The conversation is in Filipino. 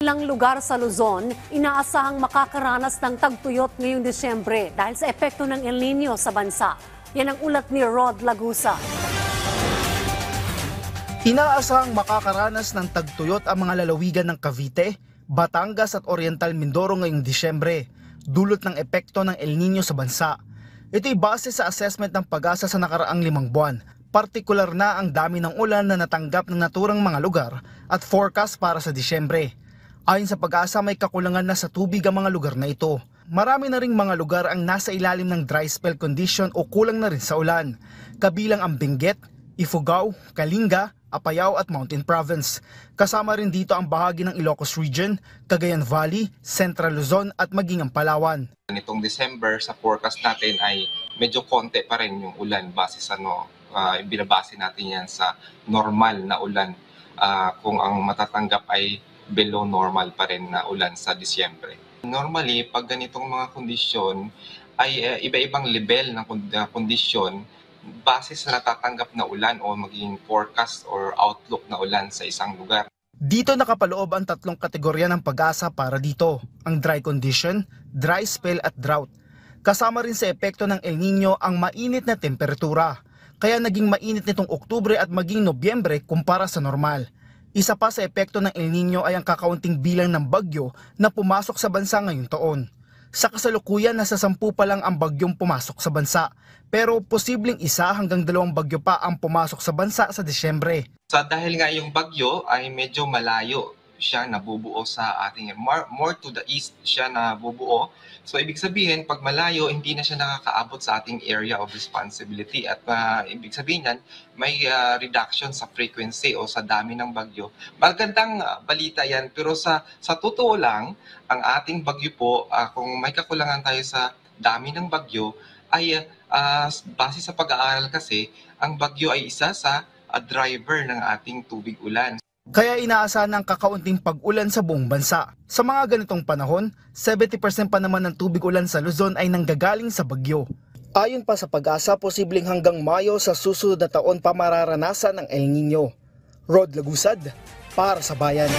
Ilang lugar sa Luzon, inaasahang makakaranas ng tagtuyot ngayong Disyembre dahil sa epekto ng El Nino sa bansa. Yan ang ulat ni Rod Lagusa. Inaasahang makakaranas ng tagtuyot ang mga lalawigan ng Cavite, Batangas at Oriental Mindoro ngayong Disyembre, dulot ng epekto ng El Nino sa bansa. Ito'y base sa assessment ng Pag-asa sa nakaraang 5 buwan. Partikular na ang dami ng ulan na natanggap ng naturang mga lugar at forecast para sa Disyembre. Ayon sa Pag-asa, may kakulangan na sa tubig ang mga lugar na ito. Marami na ring mga lugar ang nasa ilalim ng dry spell condition o kulang na rin sa ulan, kabilang ang Benguet, Ifugao, Kalinga, Apayao at Mountain Province. Kasama rin dito ang bahagi ng Ilocos Region, Cagayan Valley, Central Luzon at maging ang Palawan. Nitong December sa forecast natin ay medyo konti pa rin yung ulan base sa binabase natin yan sa normal na ulan kung ang matatanggap ay below normal pa rin na ulan sa Disyembre. Normally, pag ganitong mga kondisyon ay iba-ibang level ng kondisyon base sa natatanggap na ulan o maging forecast or outlook na ulan sa isang lugar. Dito nakapaloob ang 3 kategorya ng Pag-asa para dito, ang dry condition, dry spell at drought. Kasama rin sa epekto ng El Nino ang mainit na temperatura, kaya naging mainit nitong Oktubre at maging Nobyembre kumpara sa normal. Isa pa sa epekto ng El Nino ay ang kakaunting bilang ng bagyo na pumasok sa bansa ngayong taon. Sa kasalukuyan, nasa 10 pa lang ang bagyong pumasok sa bansa, pero posibleng 1 hanggang 2 bagyo pa ang pumasok sa bansa sa Disyembre. Dahil nga yung bagyo ay medyo malayo siya nabubuo sa ating more to the east siya nabubuo. So ibig sabihin pag malayo hindi na siya nakakaabot sa ating area of responsibility at ibig sabihin yan may reduction sa frequency o sa dami ng bagyo. Magandang balita yan pero sa totoo lang ang ating bagyo po kung may kakulangan tayo sa dami ng bagyo ay base sa pag-aaral kasi ang bagyo ay isa sa driver ng ating tubig ulan. Kaya inaasahan ng kakaunting pag-ulan sa buong bansa. Sa mga ganitong panahon, 70% pa naman ng tubig ulan sa Luzon ay nanggagaling sa bagyo. Ayon pa sa Pag-asa, posibleng hanggang Mayo sa susunod na taon pa mararanasan ng El Nino. Rod Lagusad, para sa Bayan.